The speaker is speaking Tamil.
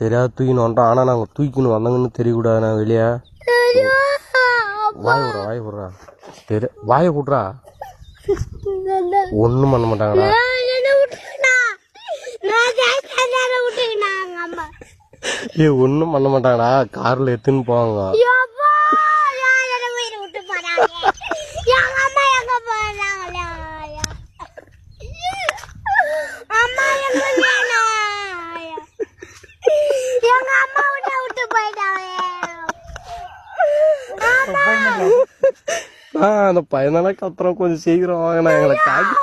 தெரியாது தூக்கின்னு வந்துட்டோம். ஆனால் நாங்கள் தூக்கின்னு வந்தாங்கன்னு தெரியக்கூடாது. நான் வெளியே வாய் விட்றா வாயை விட்றா. ஒன்றும் பண்ண மாட்டாங்கடா. ஒன்றும் பண்ண மாட்டாங்கடா. காரில் எடுத்துன்னு போவாங்க. அந்த பையனால கத்துறோம். கொஞ்சம் சீக்கிரம் வாங்கினா எங்களை காட்டி